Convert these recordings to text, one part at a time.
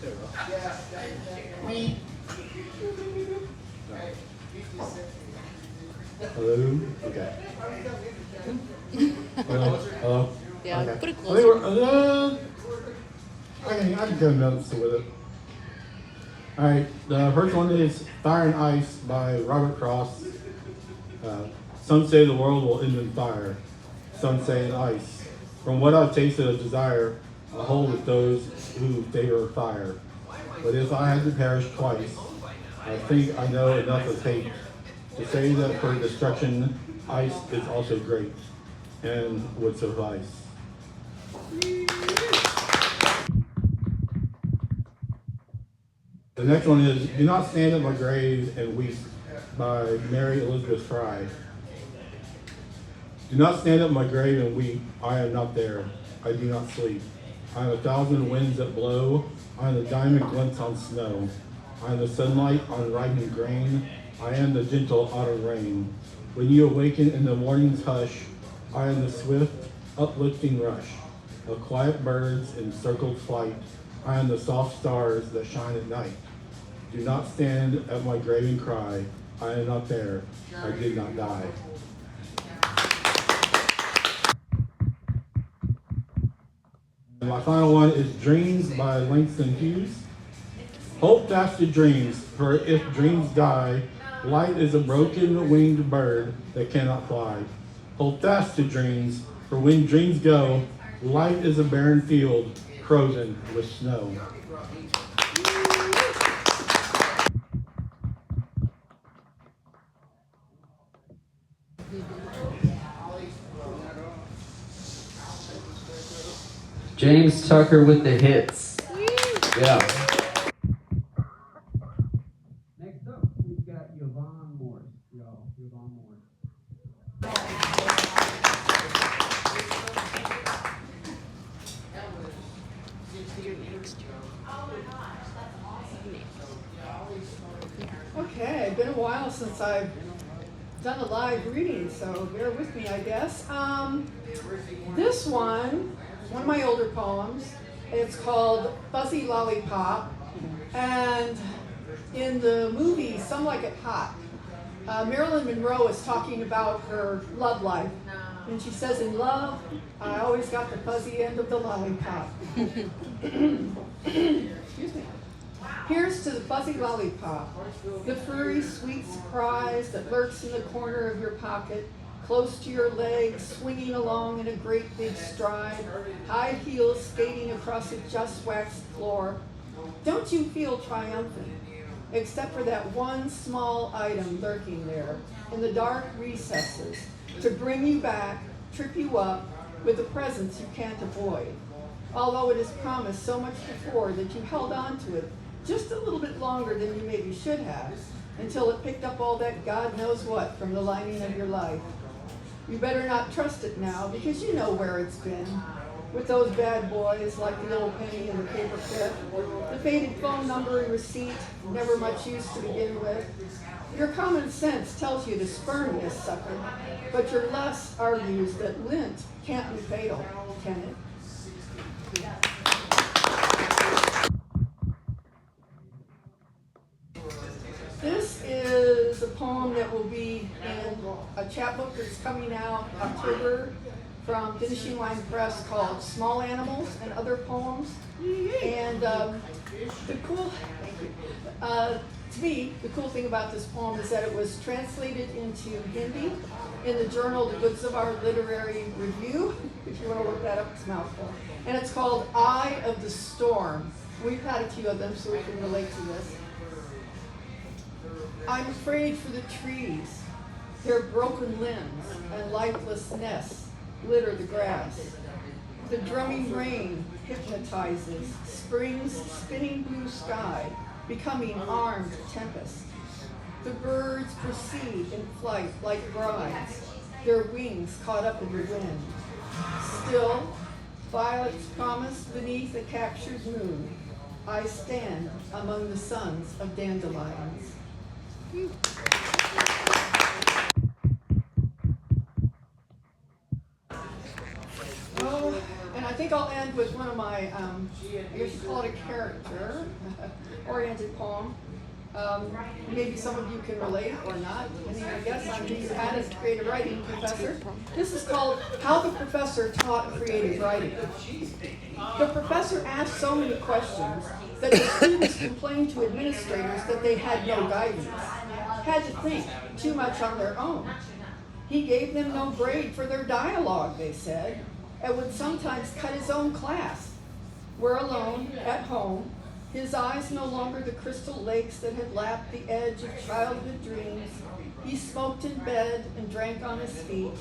There we go. Hello? Okay. Hello? Yeah, Okay. put it I think closer. I can go notes with it. Alright, the first one is Fire and Ice by Robert Frost. Some say the world will end in fire. Some say in ice. From what I've tasted of desire, I hold with those who favor fire. But if I had to perish twice, I think I know enough of hate to say that for destruction, ice is also great and would suffice. The next one is Do Not Stand at My Grave and Weep by Mary Elizabeth Fry. Do not stand at my grave and weep. I am not there. I do not sleep. I am a thousand winds that blow. I am the diamond glints on snow. I am the sunlight on ripening grain. I am the gentle autumn rain. When you awaken in the morning's hush, I am the swift, uplifting rush of quiet birds in circled flight. I am the soft stars that shine at night. Do not stand at my grave and cry. I am not there. I did not die. And my final one is Dreams by Langston Hughes. Hold fast to dreams, for if dreams die, light is a broken winged bird that cannot fly. Hold fast to dreams, for when dreams go, light is a barren field frozen with snow. James Tucker with the hits. Yeah. Next up, we've got Yvonne Morse. Y'all, Yvonne Morse. Okay, been a while since I've done a live reading, so bear with me, I guess. This one of my older poems. It's called Fuzzy Lollipop, and in the movie Some Like It Hot, Marilyn Monroe is talking about her love life, and she says, in love, I always got the fuzzy end of the lollipop. Excuse me. Here's to the fuzzy lollipop, the furry sweet surprise that lurks in the corner of your pocket, close to your legs, swinging along in a great big stride, high heels skating across a just waxed floor. Don't you feel triumphant, except for that one small item lurking there in the dark recesses to bring you back, trip you up with a presence you can't avoid, although it is promised so much before that you held on to it just a little bit longer than you maybe should have, until it picked up all that God knows what from the lining of your life. You better not trust it now, because you know where it's been. With those bad boys like the little penny and the paper clip, the faded phone number and receipt, never much use to begin with. Your common sense tells you to spurn this sucker, but your lust argues that lint can't be fatal, can it? This is a poem that will be in a chapbook that's coming out October from Finishing Line Press called Small Animals and Other Poems. And to me, the cool thing about this poem is that it was translated into Hindi in the journal The Goods of Our Literary Review. If you want to look that up, it's a mouthful. And it's called Eye of the Storm. We've had a few of them, so we can relate to this. I'm afraid for the trees. Their broken limbs and lifeless nests litter the grass. The drumming rain hypnotizes spring's spinning blue sky, becoming armed tempest. The birds proceed in flight like brides, their wings caught up in the wind. Still, violets promise beneath a captured moon. I stand among the sons of dandelions. Oh, and I think think I'll end with one of my, I guess you call it a character oriented poem. Maybe some of you can relate or not. I mean, I guess I'm being had as a creative writing professor. This is called How the Professor Taught Creative Writing. The professor asked so many questions that the students complained to administrators that they had no guidance, had to think too much on their own. He gave them no grade for their dialogue, they said, and would sometimes cut his own class. We're alone, at home, his eyes no longer the crystal lakes that had lapped the edge of childhood dreams. He smoked in bed and drank on his feet,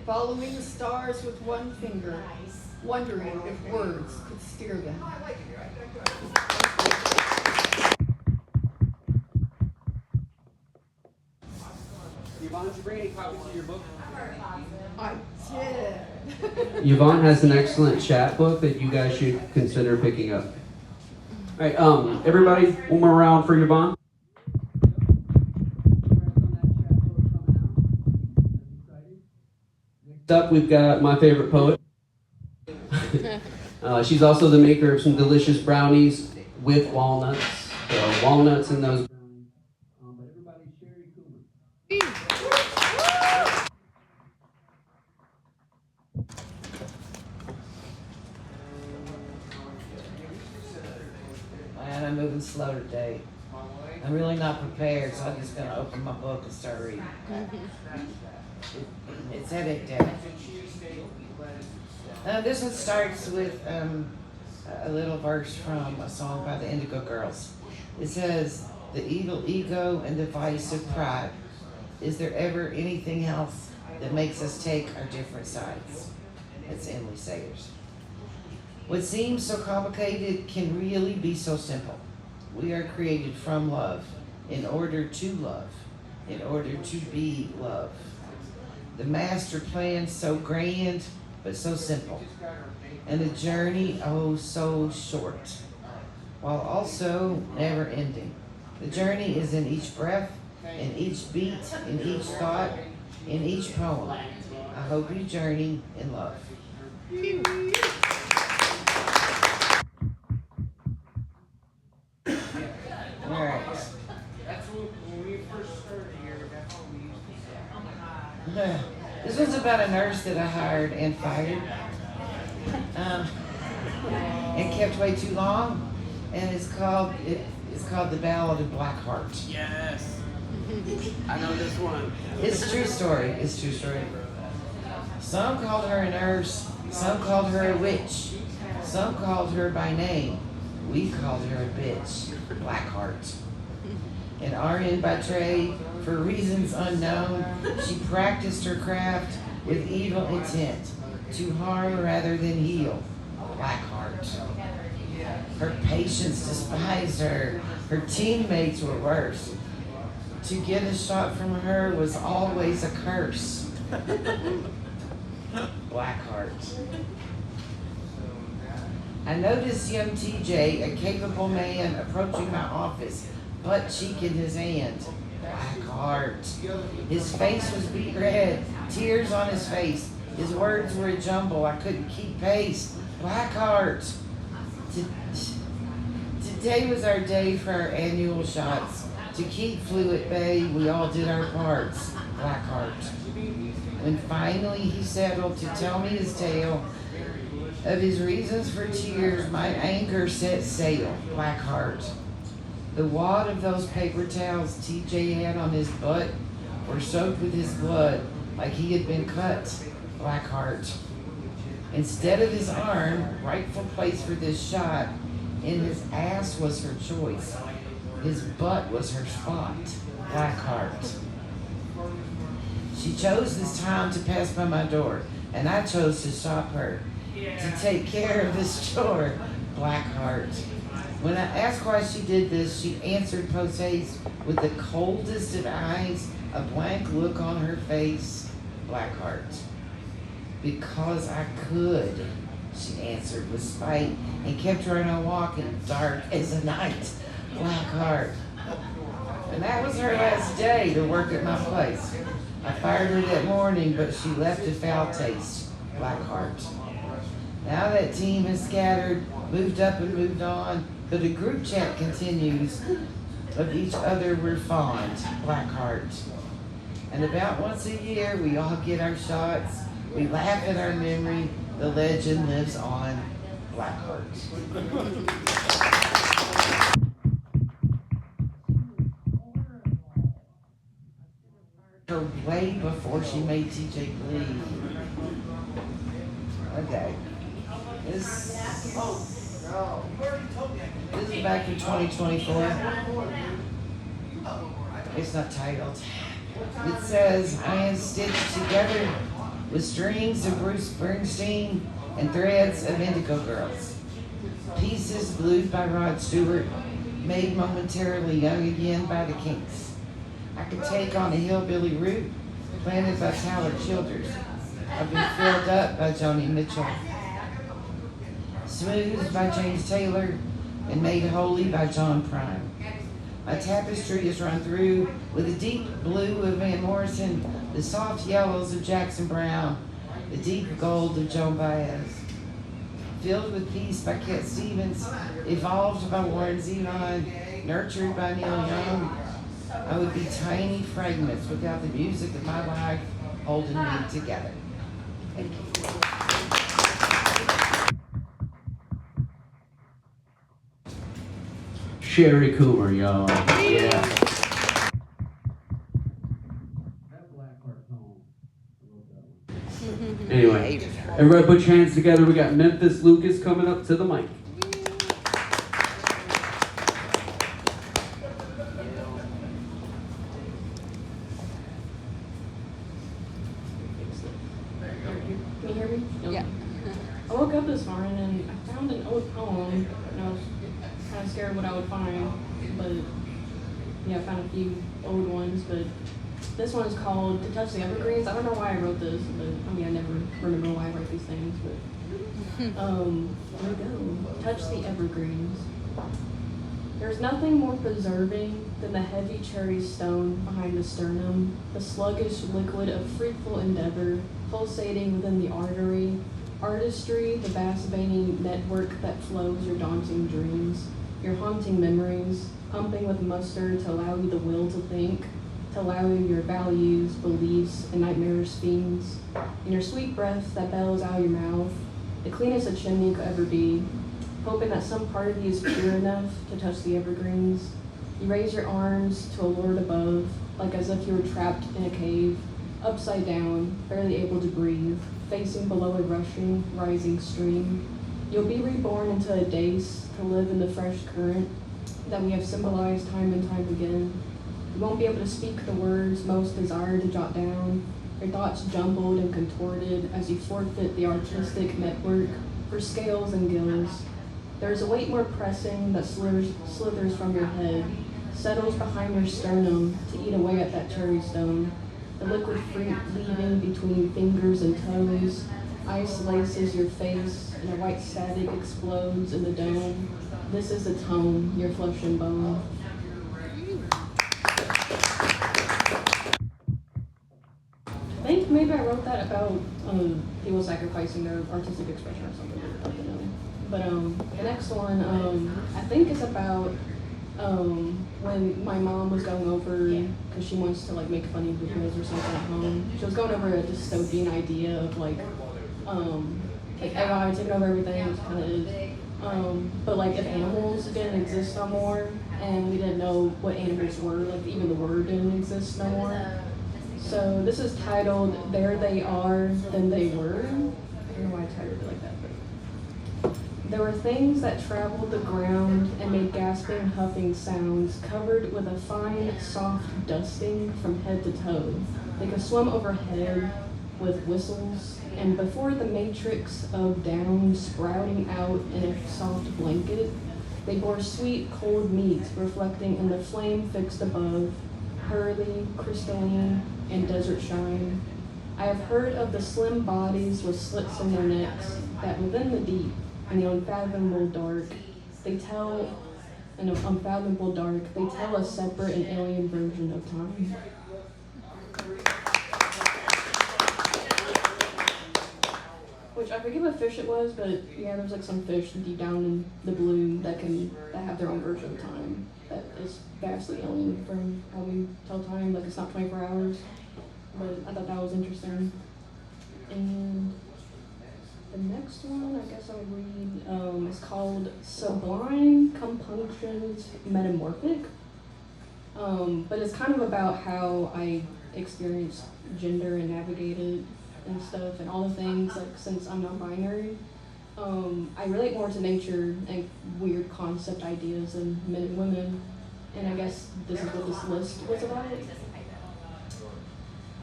following the stars with one finger, wondering if words could steer them. Yvonne, did you bring any copies of your book? I did. Yvonne has an excellent chat book that you guys should consider picking up. All right, everybody, one more round for Yvonne. Next up, we've got my favorite poet. She's also the maker of some delicious brownies with walnuts. So walnuts in those brownies. But everybody, Sherry Coomer. Man, I'm moving slow today. I'm really not prepared, so I'm just gonna open my book and start reading. It's headache day. This one starts with a little verse from a song by the Indigo Girls. It says, "The evil ego and the vice of pride. Is there ever anything else that makes us take our different sides?" That's Emily Sayers. What seems so complicated can really be so simple. We are created from love, in order to love, in order to be love. The master plan so grand, but so simple. And the journey, oh, so short, while also never ending. The journey is in each breath, in each beat, in each thought, in each poem. I hope you journey in love. All right. That's when we first started here, that's what we used to say. This one's about a nurse that I hired and fired. And kept way too long. And it's called The Ballad of Blackheart. Yes. I know this one. It's a true story. It's a true story. Some called her a nurse. Some called her a witch. Some called her by name. We called her a bitch. Blackheart. An RN by trade, for reasons unknown, she practiced her craft with evil intent, to harm rather than heal. Blackheart. Her patients despised her. Her teammates were worse. To get a shot from her was always a curse. Blackheart. I noticed young TJ, a capable man, approaching my office, butt cheek in his hand. Blackheart. His face was beet red, tears on his face. His words were a jumble. I couldn't keep pace. Blackheart. Today was our day for our annual shots. To keep flu at bay, we all did our parts. Blackheart. When finally he settled to tell me his tale of his reasons for tears, my anger set sail. Blackheart. The wad of those paper towels TJ had on his butt were soaked with his blood, like he had been cut. Blackheart. Instead of his arm, rightful place for this shot, in his ass was her choice. His butt was her spot. Blackheart. She chose this time to pass by my door, and I chose to stop her, to take care of this chore. Blackheart. When I asked why she did this, she answered post haste with the coldest of eyes, a blank look on her face. Blackheart. Because I could, she answered with spite, and kept right on walking, dark as a night. Blackheart. And that was her last day to work at my place. I fired her that morning, but she left a foul taste. Blackheart. Now that team has scattered, moved up and moved on, but a group chat continues. Of each other we're fond, Blackheart. And about once a year we all get our shots, we laugh at our memory, the legend lives on, Blackheart. Her way before she made TJ bleed. Okay. This is back in 2024. It's not titled. It says, I am stitched together with strings of Bruce Springsteen and threads of Indigo Girls. Pieces glued by Rod Stewart, made momentarily young again by the Kinks. I could take on a hillbilly root planted by Tyler Childers. I've been filled up by Joni Mitchell. Smoothed by James Taylor and made holy by John Prine. My tapestry is run through with the deep blue of Van Morrison, the soft yellows of Jackson Browne, the deep gold of Joan Baez. Filled with peace by Cat Stevens, evolved by Warren Zevon, nurtured by Neil Young, I would be tiny fragments without the music of my life holding me together. Thank you. Sherry Coomer, y'all. Yeah. That Blackheart poem. I wrote that one. Anyway, everybody put your hands together. We got Memphis Lucas coming up to the mic. Can you hear me? Yeah. I woke up this morning and I found an old poem, and I was kind of scared what I would find, but yeah, I found a few old ones, but this one is called To Touch the Evergreens. I don't know why I wrote this, but I mean, I never remember why I write these things, but here we go. Touch the evergreens. There's nothing more preserving than the heavy cherry stone behind the sternum, the sluggish liquid of fruitful endeavor, pulsating within the artery, artistry, the vast veiny network that flows your daunting dreams, your haunting memories, pumping with mustard to allow you the will to think, to allow you your values, beliefs, and nightmarish fiends, and your sweet breath that bellows out your mouth, the cleanest a chimney could ever be, hoping that some part of you is pure enough to touch the evergreens. You raise your arms to a Lord above, like as if you were trapped in a cave, upside down, barely able to breathe, facing below a rushing, rising stream. You'll be reborn into a dace to live in the fresh current that we have symbolized time and time again. You won't be able to speak the words most desired to jot down, your thoughts jumbled and contorted as you forfeit the artistic network for scales and gills. There's a weight more pressing that slithers from your head, settles behind your sternum to eat away at that cherry stone. The liquid fruit leaving between fingers and toes, ice laces your face, and a white static explodes in the dome. This is the tone, your flesh and bone. I think maybe I wrote that about people sacrificing their artistic expression or something. I don't know. But the next one, I think is about when my mom was going over, because she wants to like make funny videos or something at home. She was going over a dystopian idea of like AI taking over everything, which kind of is. But like if animals didn't exist no more, and we didn't know what animals were, like even the word didn't exist no more. So this is titled There They Are, Then They Were. I don't know why I titled it like that, but there were things that traveled the ground and made gasping, huffing sounds, covered with a fine, soft dusting from head to toe. They could swim overhead with whistles, and before the matrix of down sprouting out in a soft blanket, they bore sweet, cold meat reflecting in the flame fixed above, pearly, crystalline, and desert shine. I have heard of the slim bodies with slits in their necks, that within the deep, in the unfathomable dark, they tell a separate and alien version of time. Which I forget what fish it was, but yeah, there's like some fish deep down in the blue that have their own version of time that is vastly alien from how we tell time. Like it's not 24 hours, but I thought that was interesting. And the next one, I guess I would read, is called Sublime Compunctions Metamorphic. But it's kind of about how I experienced gender and navigated and stuff and all the things, like since I'm non-binary. I relate more to nature and weird concept ideas than men and women. And I guess this is what this list was about.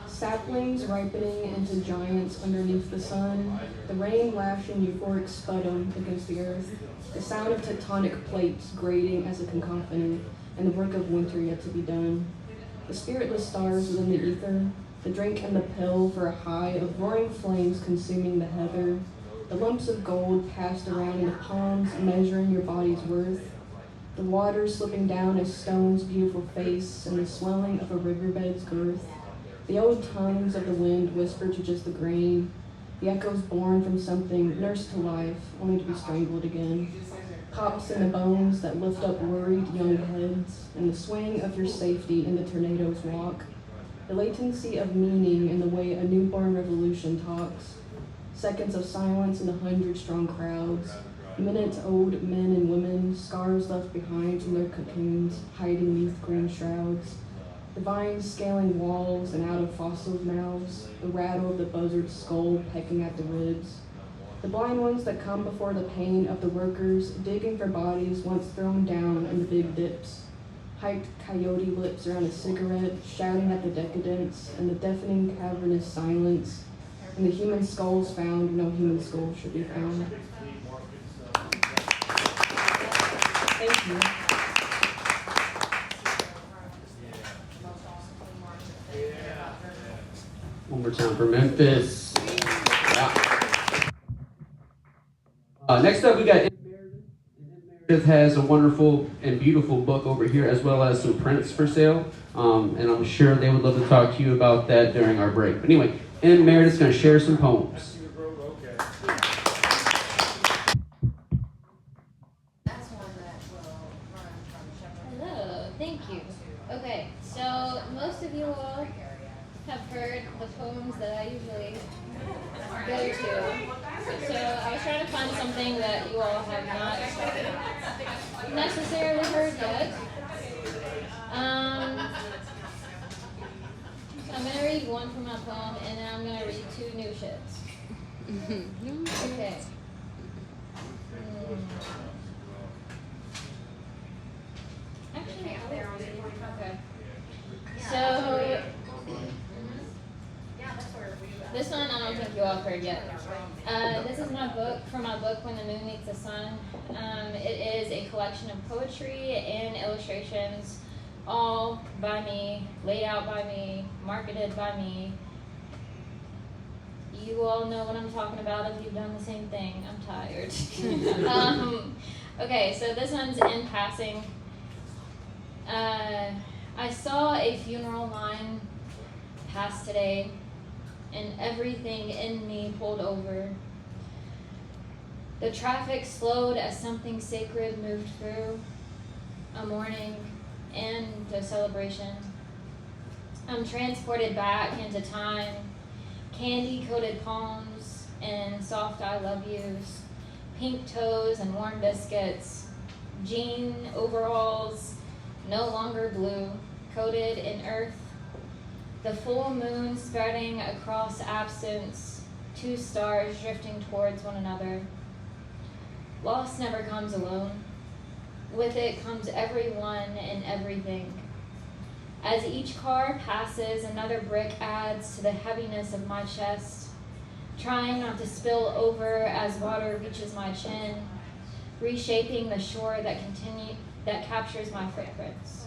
Saplings ripening into giants underneath the sun, the rain lashing euphoric sputum against the earth, the sound of tectonic plates grating as a cacophony, and the work of winter yet to be done. The spiritless stars within the ether, the drink and the pill for a high of roaring flames consuming the heather, the lumps of gold passed around in the palms measuring your body's worth, the water slipping down a stone's beautiful face and the swelling of a riverbed's girth. The old tongues of the wind whisper to just the grain, the echoes born from something nursed to life, only to be strangled again. Pops in the bones that lift up worried young heads, and the swing of your safety in the tornado's walk. The latency of meaning in the way a newborn revolution talks. Seconds of silence in the 100-strong crowds. Minute-old men and women, scars left behind from their cocoons, hiding beneath green shrouds. The vines scaling walls and out of fossils' mouths, the rattle of the buzzard's skull pecking at the ribs. The blind ones that come before the pain of the workers, digging for bodies once thrown down in the big dips. Hyped coyote lips around a cigarette, shouting at the decadence and the deafening cavernous silence, and the human skulls found no human skull should be found. Thank you. One more time for Memphis. Yeah. Next up, we got M. Meredith. Meredith has a wonderful and beautiful book over here, as well as some prints for sale. And I'm sure they would love to talk to you about that during our break. But anyway, M. Meredith's going to share some poems. Hello, thank you. Okay, so most of you all have heard the poems that I usually go to. So I was trying to find something that you all have not necessarily heard yet. So I'm going to read one from my poem, and then I'm going to read two new shits. Okay. Actually, okay. So, this one I don't think you all have heard yet. This is my book, from my book, When the Moon Meets the Sun. It is a collection of poetry and illustrations, all by me, laid out by me, marketed by me. You all know what I'm talking about if you've done the same thing. I'm tired. Okay, so this one's in passing. I saw a funeral line pass today, and everything in me pulled over. The traffic slowed as something sacred moved through, a mourning and a celebration. I'm transported back into time, candy-coated palms and soft I love yous, pink toes and warm biscuits, jean overalls, no longer blue, coated in earth, the full moon spreading across absence, two stars drifting towards one another. Loss never comes alone. With it comes everyone and everything. As each car passes, another brick adds to the heaviness of my chest, trying not to spill over as water reaches my chin, reshaping the shore that captures my footprints.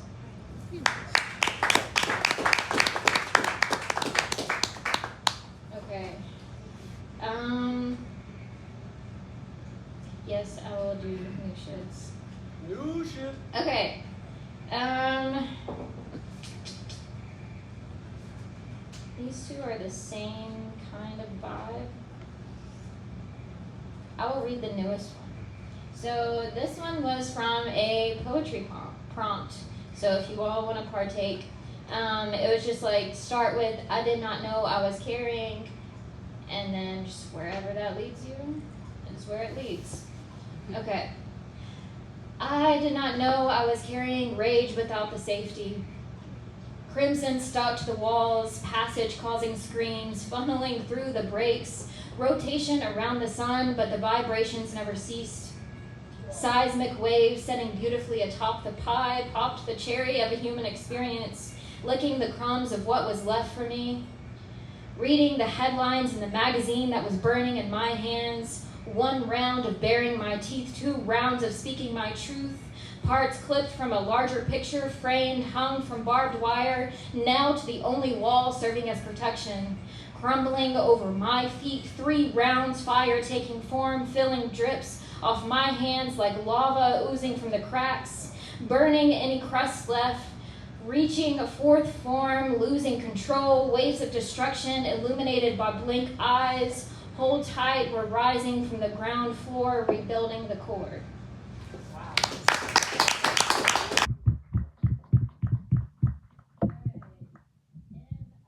Okay. Yes, I will do new shits. New shit. Okay. These two are the same kind of vibe. I will read the newest one. So this one was from a poetry prompt. So if you all want to partake, it was just like start with I did not know I was carrying, and then just wherever that leads you is where it leads. Okay. I did not know I was carrying rage without the safety. Crimson stuck to the walls, passage causing screams, funneling through the breaks, rotation around the sun, but the vibrations never ceased. Seismic waves setting beautifully atop the pie, popped the cherry of a human experience, licking the crumbs of what was left for me. Reading the headlines in the magazine that was burning in my hands, 1 round of baring my teeth, 2 rounds of speaking my truth, parts clipped from a larger picture, framed, hung from barbed wire, nailed to the only wall serving as protection. Crumbling over my feet, 3 rounds, fire taking form, filling drips off my hands like lava oozing from the cracks, burning any crust left, reaching a 4th form, losing control, waves of destruction illuminated by blink eyes. Hold tight, we're rising from the ground floor, rebuilding the core.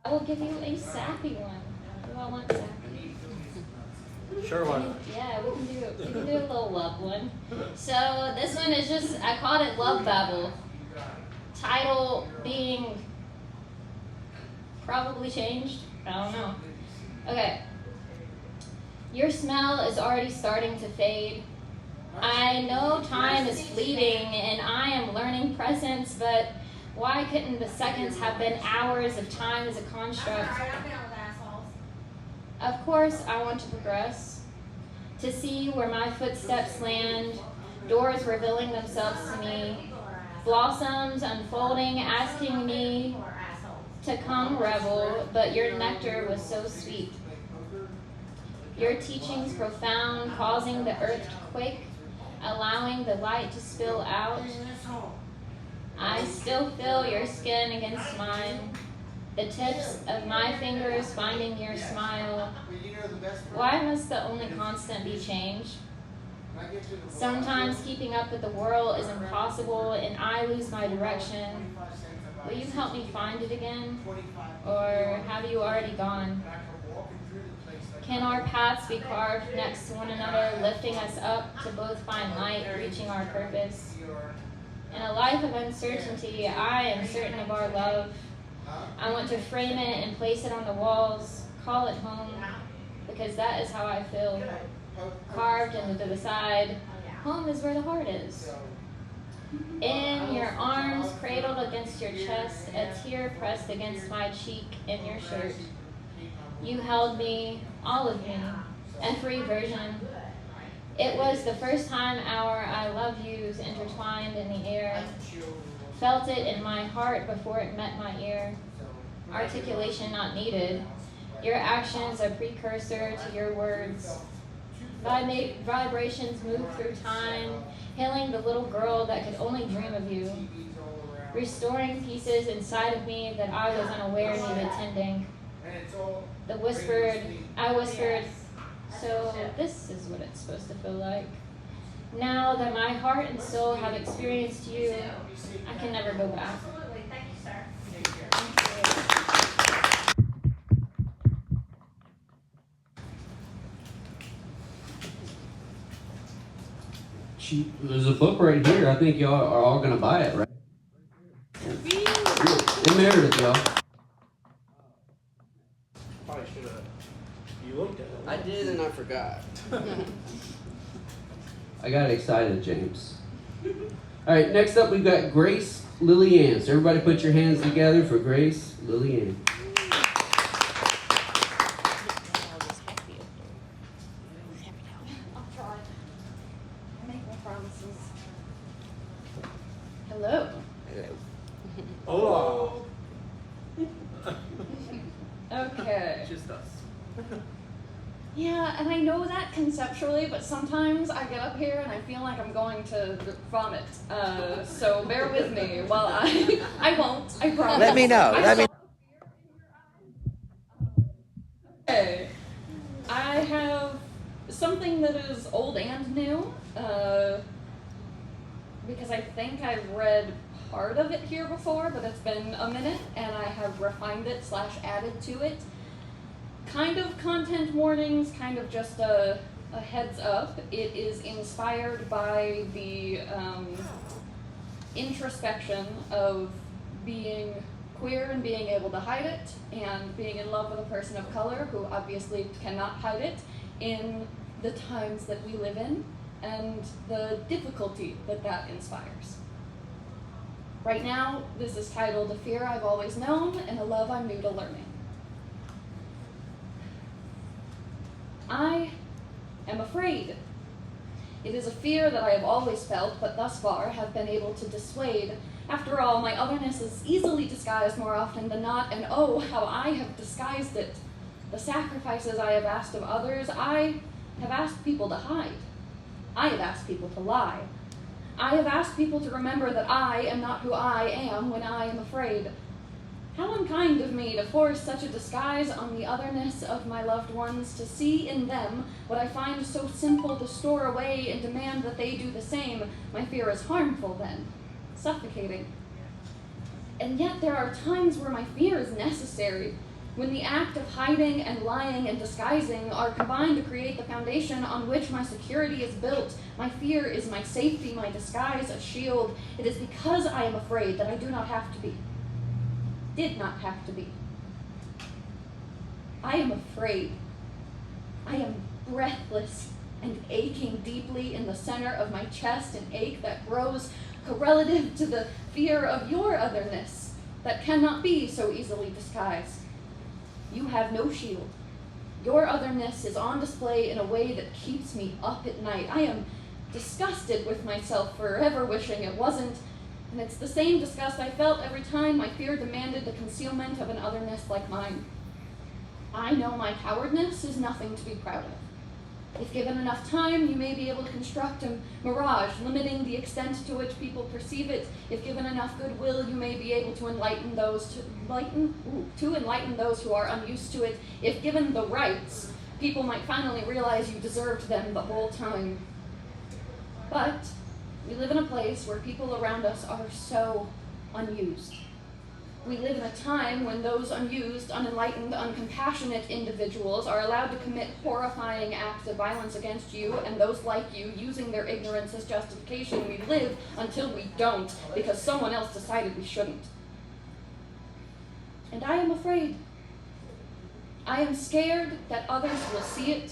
I will give you a sappy one. Do I want sappy? Sure, why not? Yeah, we can do a little love one. So this one is just, I called it Love Babble. Title being probably changed. I don't know. Okay. Your smell is already starting to fade. I know time is fleeting and I am learning presence, but why couldn't the seconds have been hours if time is a construct? Of course, I want to progress, to see where my footsteps land, doors revealing themselves to me, blossoms unfolding, asking me to come revel, but your nectar was so sweet. Your teachings profound, causing the earth to quake, allowing the light to spill out. I still feel your skin against mine, the tips of my fingers finding your smile. Why must the only constant be change? Sometimes keeping up with the world is impossible and I lose my direction. Will you help me find it again? Or have you already gone? Can our paths be carved next to one another, lifting us up to both find light, reaching our purpose? In a life of uncertainty, I am certain of our love. I want to frame it and place it on the walls, call it home, because that is how I feel. Carved into the side, home is where the heart is. In your arms, cradled against your chest, a tear pressed against my cheek in your shirt. You held me, all of me, every version. It was the first time our I love yous intertwined in the air. Felt it in my heart before it met my ear. Articulation not needed. Your actions a precursor to your words. Vibrations move through time, healing the little girl that could only dream of you. Restoring pieces inside of me that I was unaware needed tending. I whispered, so this is what it's supposed to feel like. Now that my heart and soul have experienced you, I can never go back. Absolutely. Thank you, sir. There's a book right here. I think y'all are all gonna buy it, right? And Meredith, y'all. Probably should have. You looked at it. I did and I forgot. I got excited, James. All right, next up we've got Grace Lillianne. So everybody put your hands together for Grace Lillianne. I'll try. I make no promises. Hello. Oh. Okay. Just us. Yeah, and I know that conceptually, but sometimes I get up here and I feel like I'm going to vomit. So bear with me while I won't, I promise. Let me know. Let me. Okay. I have something that is old and new, because I think I've read part of it here before, but it's been a minute, and I have refined it / added to it. Kind of content warnings, kind of just a heads up. It is inspired by the introspection of being queer and being able to hide it, and being in love with a person of color who obviously cannot hide it in the times that we live in, and the difficulty that that inspires. Right now, this is titled A Fear I've Always Known and a Love I'm New to Learning. I am afraid. It is a fear that I have always felt, but thus far have been able to dissuade. After all, my otherness is easily disguised more often than not, and oh, how I have disguised it. The sacrifices I have asked of others, I have asked people to hide. I have asked people to lie. I have asked people to remember that I am not who I am when I am afraid. How unkind of me to force such a disguise on the otherness of my loved ones, to see in them what I find so simple to store away and demand that they do the same. My fear is harmful then, suffocating. And yet there are times where my fear is necessary, when the act of hiding and lying and disguising are combined to create the foundation on which my security is built. My fear is my safety, my disguise, a shield. It is because I am afraid that I do not have to be. Did not have to be. I am afraid. I am breathless and aching deeply in the center of my chest, an ache that grows correlative to the fear of your otherness that cannot be so easily disguised. You have no shield. Your otherness is on display in a way that keeps me up at night. I am disgusted with myself for ever wishing it wasn't, and it's the same disgust I felt every time my fear demanded the concealment of an otherness like mine. I know my cowardness is nothing to be proud of. If given enough time, you may be able to construct a mirage, limiting the extent to which people perceive it. If given enough goodwill, you may be able to enlighten those who are unused to it. If given the rights, people might finally realize you deserved them the whole time. But we live in a place where people around us are so unused. We live in a time when those unused, unenlightened, uncompassionate individuals are allowed to commit horrifying acts of violence against you and those like you, using their ignorance as justification. We live until we don't, because someone else decided we shouldn't. And I am afraid. I am scared that others will see it.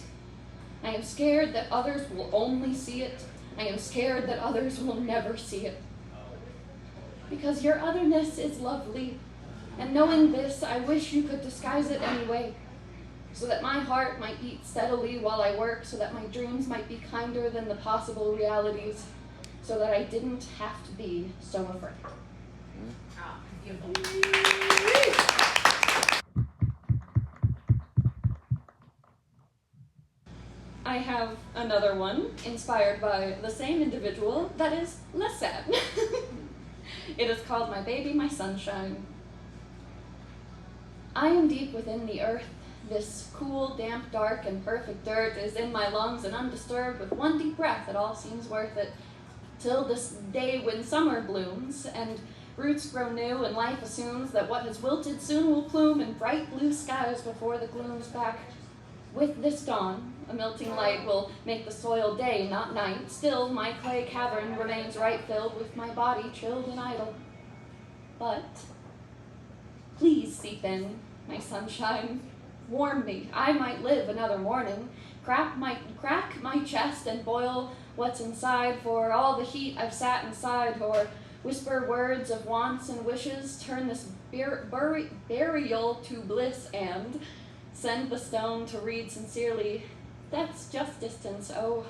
I am scared that others will only see it. I am scared that others will never see it. Because your otherness is lovely, and knowing this, I wish you could disguise it anyway, so that my heart might beat steadily while I work, so that my dreams might be kinder than the possible realities, so that I didn't have to be so afraid. I have another one, inspired by the same individual, that is less sad. It is called My Baby, My Sunshine. I am deep within the earth. This cool, damp, dark, and perfect dirt is in my lungs and undisturbed. With one deep breath, it all seems worth it. Till this day when summer blooms, and roots grow new, and life assumes that what has wilted soon will plume in bright blue skies before the gloom's back. With this dawn, a melting light will make the soil day, not night. Still, my clay cavern remains right filled with my body chilled and idle. But please seep in, my sunshine. Warm me. I might live another morning. Crack my chest and boil what's inside. For all the heat I've sat inside, or whisper words of wants and wishes. Turn this burial to bliss and send the stone to read sincerely. That's just distance, oh,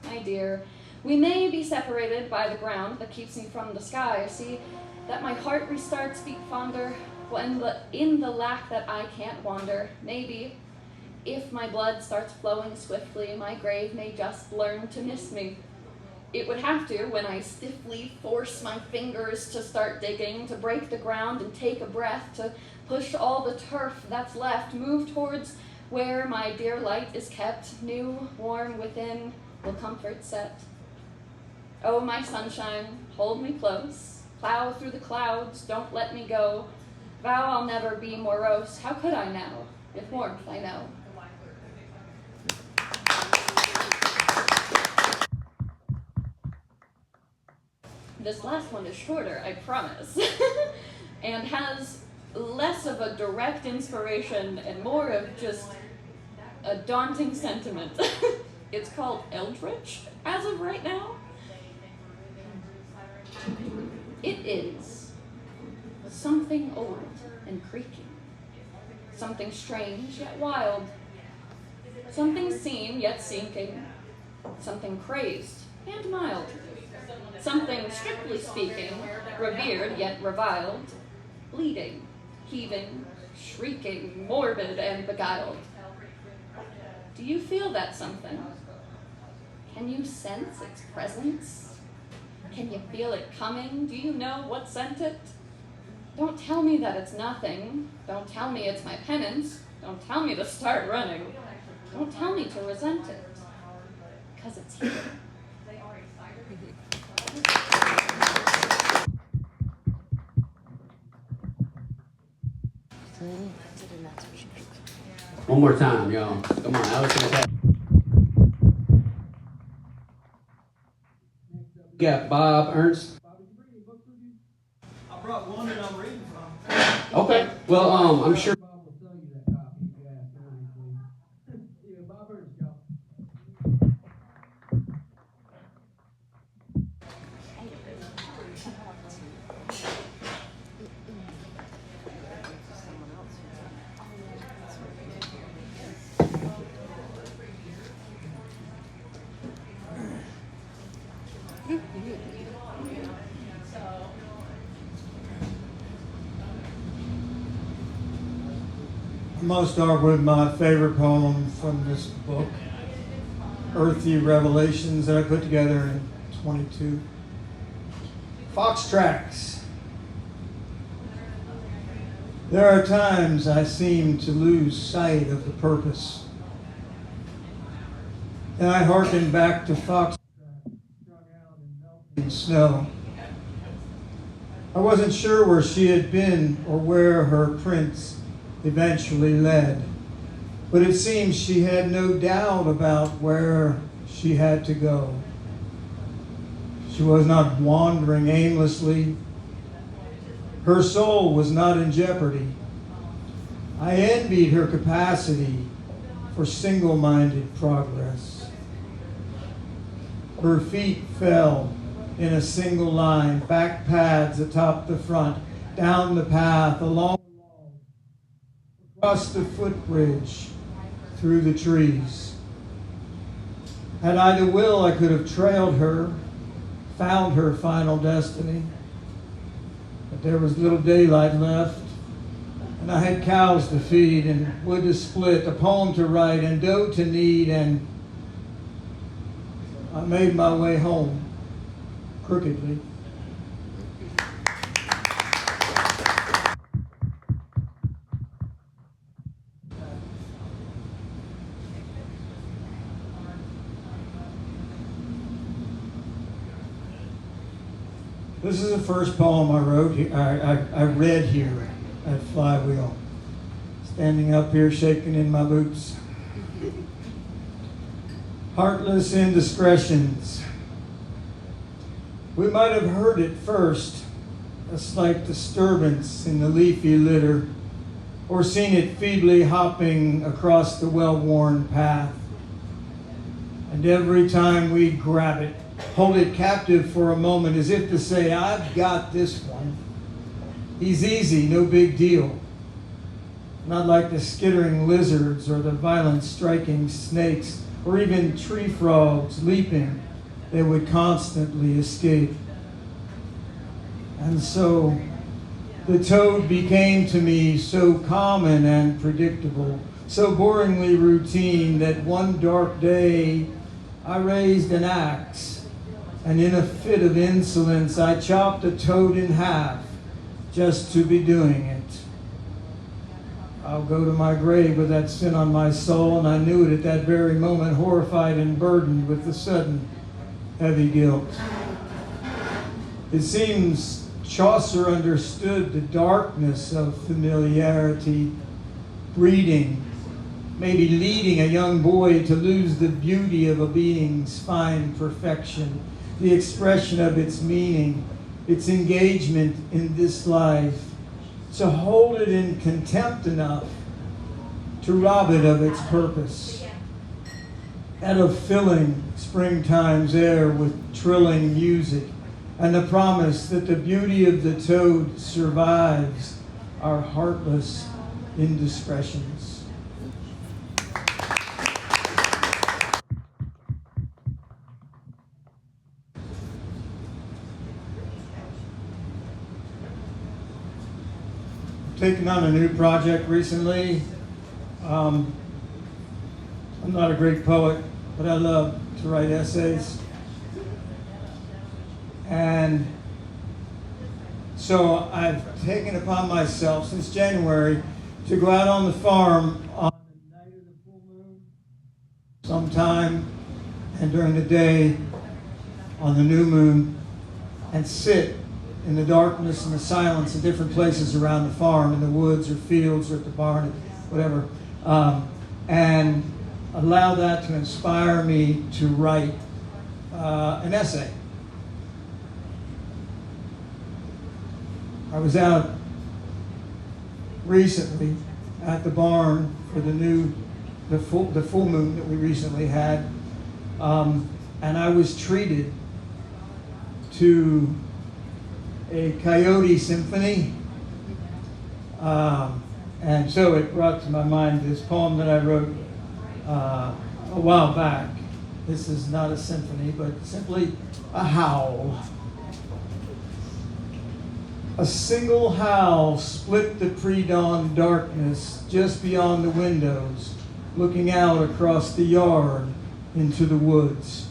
my dear. We may be separated by the ground that keeps me from the sky. See that my heart restarts feet fonder when in the lack that I can't wander. Maybe if my blood starts flowing swiftly, my grave may just learn to miss me. It would have to when I stiffly force my fingers to start digging, to break the ground and take a breath, to push all the turf that's left, move towards Where my dear light is kept, new, warm within, will comfort set. Oh, my sunshine, hold me close, plow through the clouds, don't let me go. Vow I'll never be morose, how could I now, if warmth I know? This last one is shorter, I promise, and has less of a direct inspiration and more of just a daunting sentiment. It's called Eldritch, as of right now. It is something old and creaking, something strange yet wild, something seen yet sinking, something crazed and mild, something strictly speaking, revered yet reviled, bleeding, heaving, shrieking, morbid and beguiled. Do you feel that something? Can you sense its presence? Can you feel it coming? Do you know what sent it? Don't tell me that it's nothing. Don't tell me it's my penance. Don't tell me to start running. Don't tell me to resent it. Because it's here. One more time, y'all. Come on, that was fantastic. We got Bob Ernst. I brought one that I'm reading from. Okay. Well, I'm sure. Bob will sell you that copy if you ask earnestly. Yeah, Bob Ernst, y'all. I'm going to start with my favorite poem from this book, Earthy Revelations, that I put together in 22. Fox Tracks. There are times I seem to lose sight of the purpose. Then I hearken back to fox tracks strung out in melting snow. I wasn't sure where she had been or where her prints eventually led, but it seems she had no doubt about where she had to go. She was not wandering aimlessly. Her soul was not in jeopardy. I envied her capacity for single-minded progress. Her feet fell in a single line, back paths atop the front, down the path, along the wall, across the footbridge, through the trees. Had I the will, I could have trailed her, found her final destiny. But there was little daylight left, and I had cows to feed and wood to split, a poem to write and dough to knead, and I made my way home, crookedly. This is the first poem I wrote. I read here at Flywheel, standing up here shaking in my boots. Heartless indiscretions. We might have heard it first, a slight disturbance in the leafy litter, or seen it feebly hopping across the well-worn path. And every time we grab it, hold it captive for a moment as if to say, I've got this one. He's easy, no big deal. Not like the skittering lizards or the violent striking snakes or even tree frogs leaping that would constantly escape. And so the toad became to me so common and predictable, so boringly routine that one dark day I raised an axe, and in a fit of insolence I chopped a toad in half just to be doing it. I'll go to my grave with that sin on my soul, and I knew it at that very moment, horrified and burdened with the sudden heavy guilt. It seems Chaucer understood the darkness of familiarity, breeding, maybe leading a young boy to lose the beauty of a being's fine perfection, the expression of its meaning, its engagement in this life, to hold it in contempt enough to rob it of its purpose, and of filling springtime's air with trilling music, and the promise that the beauty of the toad survives our heartless indiscretions. Taken on a new project recently. I'm not a great poet, but I love to write essays. And so I've taken upon myself since January to go out on the farm on the night of the full moon sometime, and during the day on the new moon, and sit in the darkness and the silence in different places around the farm, in the woods or fields or at the barn, whatever, and allow that to inspire me to write an essay. I was out recently at the barn for the full moon that we recently had, and I was treated to a coyote symphony, and so it brought to my mind this poem that I wrote a while back. This is not a symphony, but simply a howl. A single howl split the pre-dawn darkness just beyond the windows, looking out across the yard into the woods.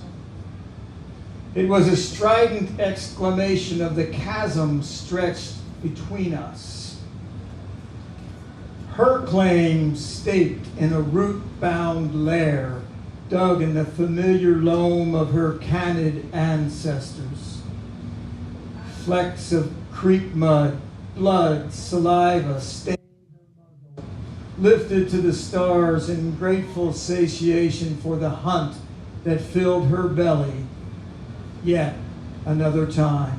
It was a strident exclamation of the chasm stretched between us. Her claim staked in a root-bound lair, dug in the familiar loam of her canid ancestors. Flecks of creek mud, blood, saliva stained her muzzle, lifted to the stars in grateful satiation for the hunt that filled her belly yet another time.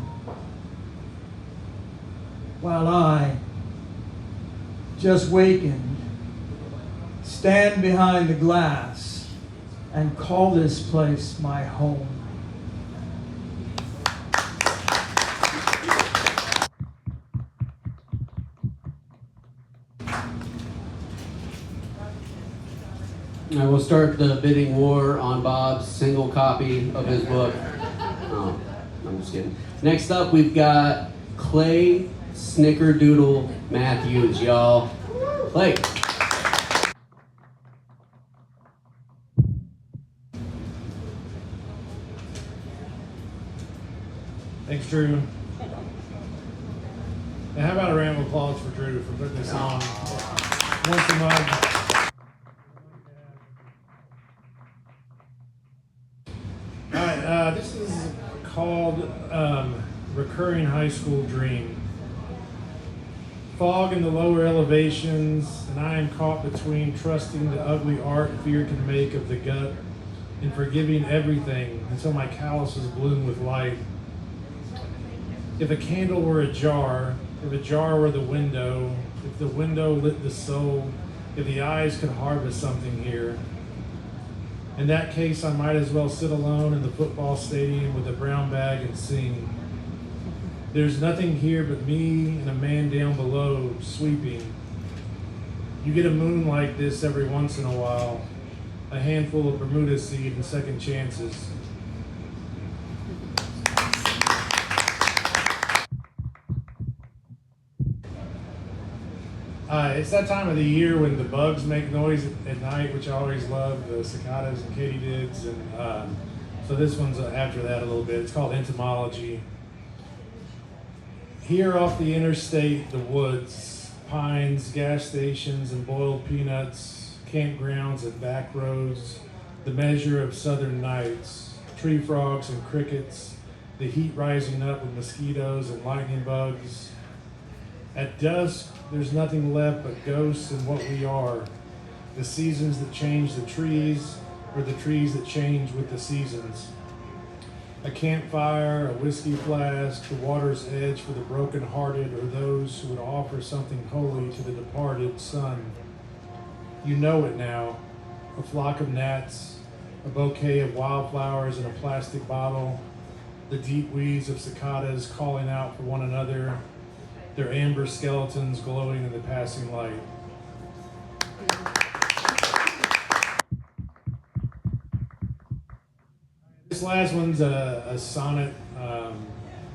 While I, just wakened, stand behind the glass and call this place my home. I will start the bidding war on Bob's single copy of his book. Oh, I'm just kidding. Next up, we've got Clay Snickerdoodle Matthews, y'all. Clay. Thanks, Drew. And how about a round of applause for Drew for putting this on once a month? All right, this is called Recurring High School Dream. Fog in the lower elevations, and I am caught between trusting the ugly art fear can make of the gut and forgiving everything until my calluses bloom with light. If a candle were a jar, if a jar were the window, if the window lit the soul, if the eyes could harvest something here. In that case, I might as well sit alone in the football stadium with a brown bag and sing. There's nothing here but me and a man down below sweeping. You get a moon like this every once in a while, a handful of Bermuda seed and second chances. It's that time of the year when the bugs make noise at night, which I always love, the cicadas and katydids, and so this one's after that a little bit. It's called Entomology. Here off the interstate, the woods, pines, gas stations, and boiled peanuts, campgrounds and back roads, the measure of southern nights, tree frogs and crickets, the heat rising up with mosquitoes and lightning bugs. At dusk, there's nothing left but ghosts and what we are, the seasons that change the trees, or the trees that change with the seasons. A campfire, a whiskey flask, the water's edge for the broken-hearted or those who would offer something holy to the departed sun. You know it now, a flock of gnats, a bouquet of wildflowers in a plastic bottle, the deep weeds of cicadas calling out for one another, their amber skeletons glowing in the passing light. This last one's a sonnet.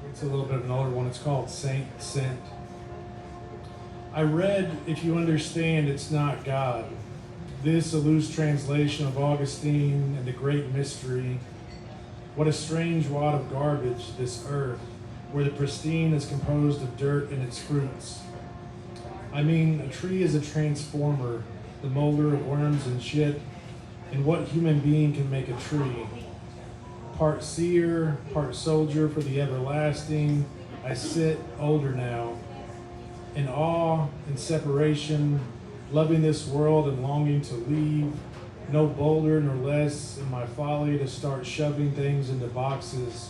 It's a little bit of an older one. It's called Saint Sent. I read, if you understand, it's not God. This a loose translation of Augustine and the great mystery. What a strange wad of garbage, this earth, where the pristine is composed of dirt and its fruits. I mean, a tree is a transformer, the molder of worms and shit, and what human being can make a tree? Part seer, part soldier for the everlasting, I sit, older now, in awe and separation, loving this world and longing to leave, no bolder nor less in my folly to start shoving things into boxes.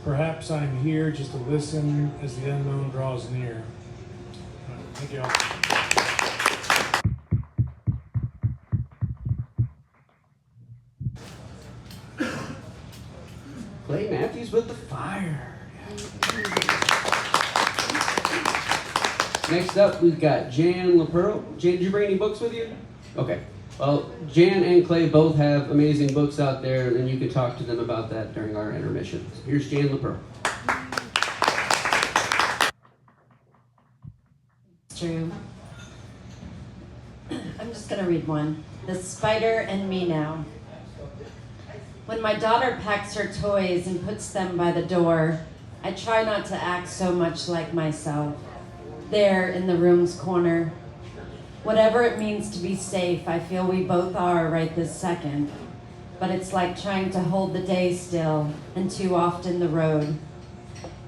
Perhaps I'm here just to listen as the unknown draws near. Thank you all. Clay Matthews with the fire. Next up, we've got Jan LaPearl. Jan, did you bring any books with you? Okay. Well, Jan and Clay both have amazing books out there, and you can talk to them about that during our intermission. So here's Jan LaPearl. It's true. I'm just going to read one. The Spider and Me Now. When my daughter packs her toys and puts them by the door, I try not to act so much like myself, there in the room's corner. Whatever it means to be safe, I feel we both are right this second. But it's like trying to hold the day still, and too often the road.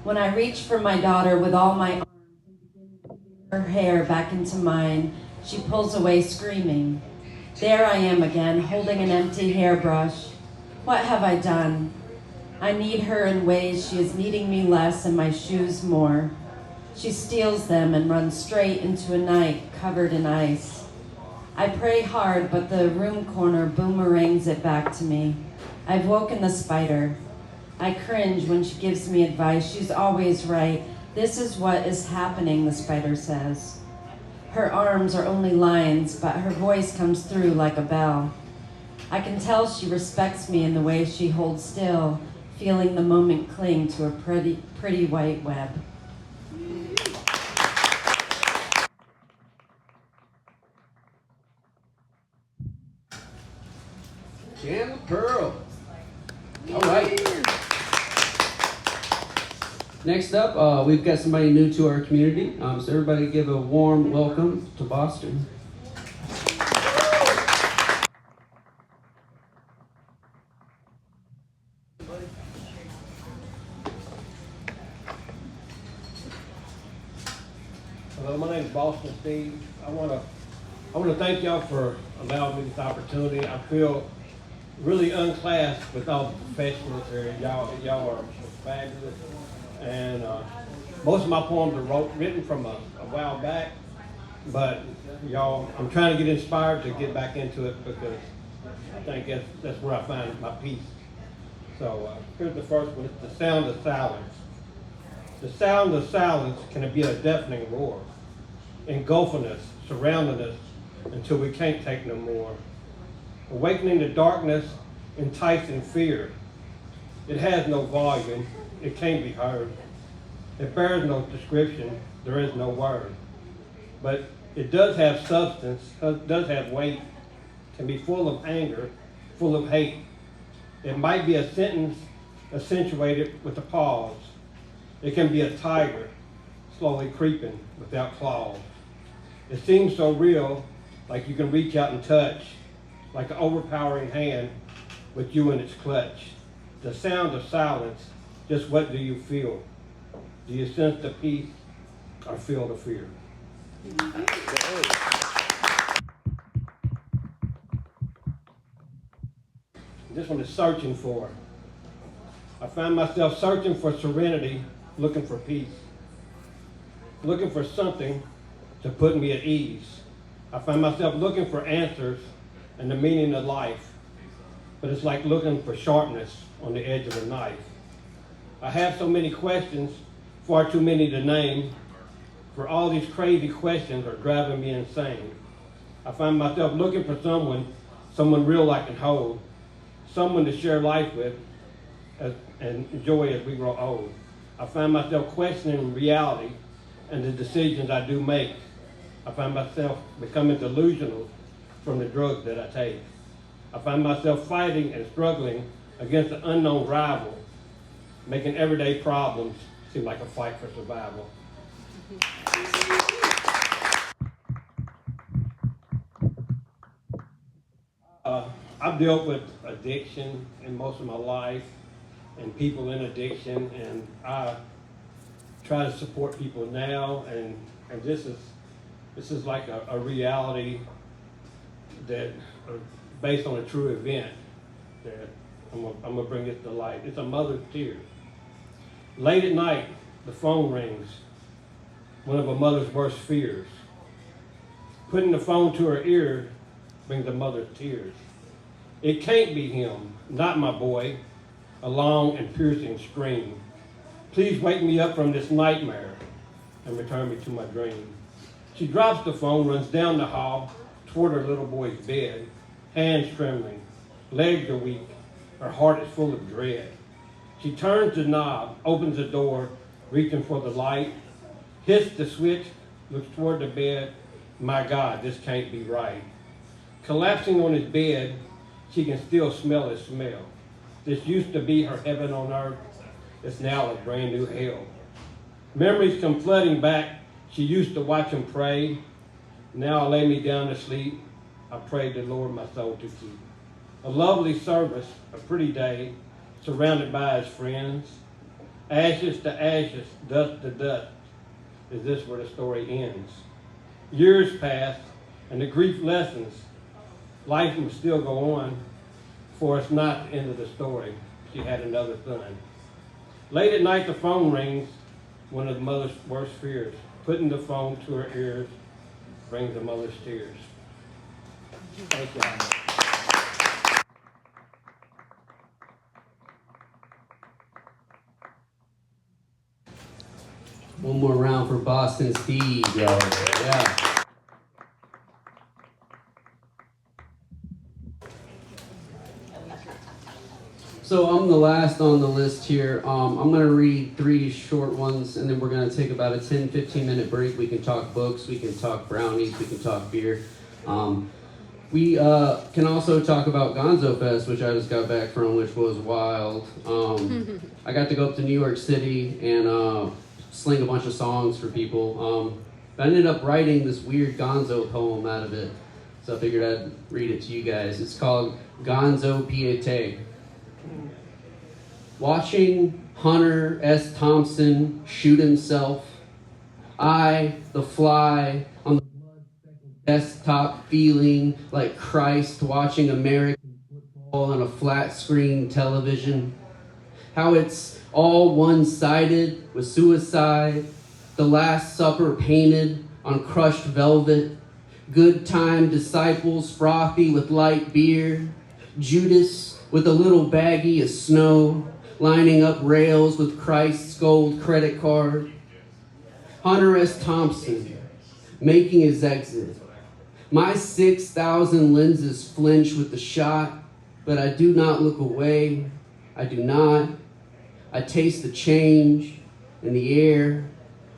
When I reach for my daughter with all my arms and begin to her hair back into mine, she pulls away screaming. There I am again, holding an empty hairbrush. What have I done? I need her in ways she is needing me less and my shoes more. She steals them and runs straight into a night covered in ice. I pray hard, but the room corner boomerangs it back to me. I've woken the spider. I cringe when she gives me advice. She's always right. This is what is happening, the spider says. Her arms are only lines, but her voice comes through like a bell. I can tell she respects me in the way she holds still, feeling the moment cling to a pretty white web. Jan LaPearl. All right. Next up, we've got somebody new to our community. So everybody give a warm welcome to Boston. Hello, my name is Boston Steve. I want to thank y'all for allowing me this opportunity. I feel really unclassed with all the professionals here. Y'all are fabulous. And most of my poems are written from a while back, but y'all, I'm trying to get inspired to get back into it because I think that's where I find my peace. So here's the first one. It's the sound of silence. The sound of silence can be a deafening roar, engulfing us, surrounding us until we can't take no more. Awakening to darkness, enticing fear. It has no volume, it can't be heard. It bears no description, there is no word. But it does have substance, does have weight, can be full of anger, full of hate. It might be a sentence accentuated with a pause. It can be a tiger, slowly creeping without claws. It seems so real, like you can reach out and touch, like an overpowering hand with you in its clutch. The sound of silence, just what do you feel? Do you sense the peace or feel the fear? This one is searching for. I find myself searching for serenity, looking for peace, looking for something to put me at ease. I find myself looking for answers and the meaning of life, but it's like looking for sharpness on the edge of a knife. I have so many questions, far too many to name, for all these crazy questions are driving me insane. I find myself looking for someone real I can hold, someone to share life with and enjoy as we grow old. I find myself questioning reality and the decisions I do make. I find myself becoming delusional from the drugs that I take. I find myself fighting and struggling against an unknown rival, making everyday problems seem like a fight for survival. I've dealt with addiction in most of my life and people in addiction, and I try to support people now, and this is like a reality that based on a true event that I'm gonna bring it to light. It's a mother's tears. Late at night, the phone rings, one of a mother's worst fears. Putting the phone to her ear brings a mother's tears. It can't be him, not my boy, a long and piercing scream. Please wake me up from this nightmare and return me to my dream. She drops the phone, runs down the hall toward her little boy's bed, hands trembling, legs are weak, her heart is full of dread. She turns the knob, opens the door, reaching for the light, hits the switch, looks toward the bed. My God, this can't be right. Collapsing on his bed, she can still smell his smell. This used to be her heaven on earth. It's now a brand new hell. Memories come flooding back. She used to watch him pray. Now I lay me down to sleep. I pray the Lord my soul to keep. A lovely service, a pretty day, surrounded by his friends. Ashes to ashes, dust to dust. Is this where the story ends? Years pass, and the grief lessens. Life must still go on, for it's not the end of the story. She had another son. Late at night, the phone rings, one of the mother's worst fears. Putting the phone to her ears brings the mother's tears. Thank you. One more round for Boston Steve, yo. Yeah. So I'm the last on the list here. I'm going to read 3 short ones, and then we're going to take about a 10-15 minute break. We can talk books, we can talk brownies, we can talk beer. We can also talk about Gonzo Fest, which I just got back from, which was wild. I got to go up to New York City and sling a bunch of songs for people. I ended up writing this weird Gonzo poem out of it, so I figured I'd read it to you guys. It's called Gonzo Piete. Watching Hunter S. Thompson shoot himself, I, the fly, on the blood-speckled desktop feeling like Christ watching American football on a flat-screen television. How it's all one-sided with suicide, the Last Supper painted on crushed velvet, good time disciples frothy with light beer, Judas with a little baggie of snow, lining up rails with Christ's gold credit card. Hunter S. Thompson making his exit. My 6,000 lenses flinch with the shot, but I do not look away. I do not. I taste the change in the air,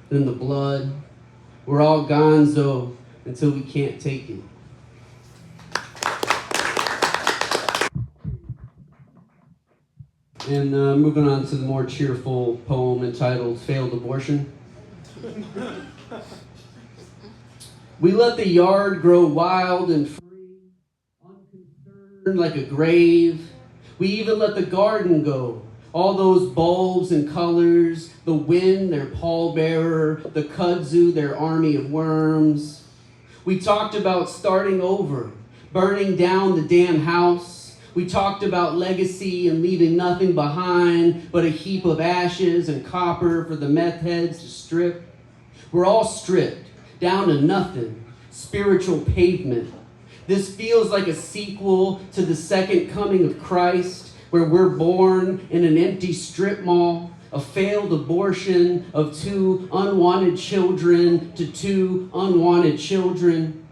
in the blood. We're all gonzo until we can't take it. And moving on to the more cheerful poem entitled Failed Abortion. We let the yard grow wild and free, unconcerned like a grave. We even let the garden go. All those bulbs and colors, the wind, their pallbearer, the kudzu, their army of worms. We talked about starting over, burning down the damn house. We talked about legacy and leaving nothing behind but a heap of ashes and copper for the meth heads to strip. We're all stripped, down to nothing, spiritual pavement. This feels like a sequel to the second coming of Christ, where we're born in an empty strip mall, a failed abortion of 2 unwanted children to 2 unwanted children,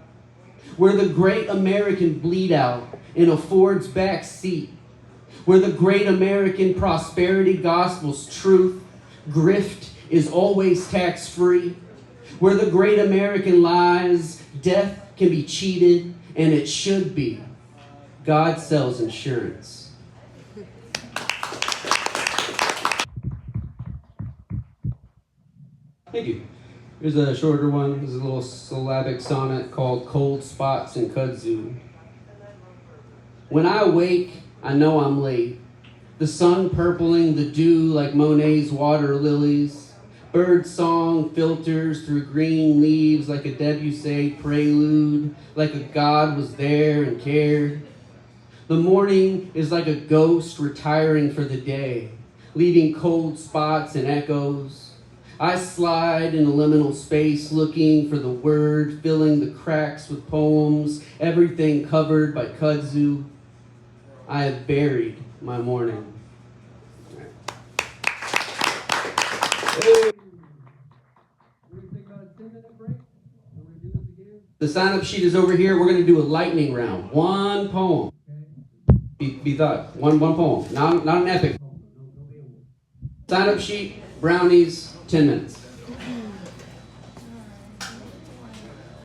where the great American bleed out in a Ford's back seat, where the great American prosperity gospel's truth, grift is always tax-free, where the great American lies, death can be cheated, and it should be. God sells insurance. Thank you. Here's a shorter one. This is a little syllabic sonnet called Cold Spots in Kudzu. When I wake, I know I'm late. The sun purpling the dew like Monet's water lilies. Bird song filters through green leaves like a Debussy prelude, like a God was there and cared. The morning is like a ghost retiring for the day, leaving cold spots and echoes. I slide in a liminal space looking for the word, filling the cracks with poems, everything covered by kudzu. I have buried my morning. Hey. The sign-up sheet is over here. We're going to do a lightning round. 1 poem. Be thought. One poem. Not an epic. Sign-up sheet, brownies, 10 minutes.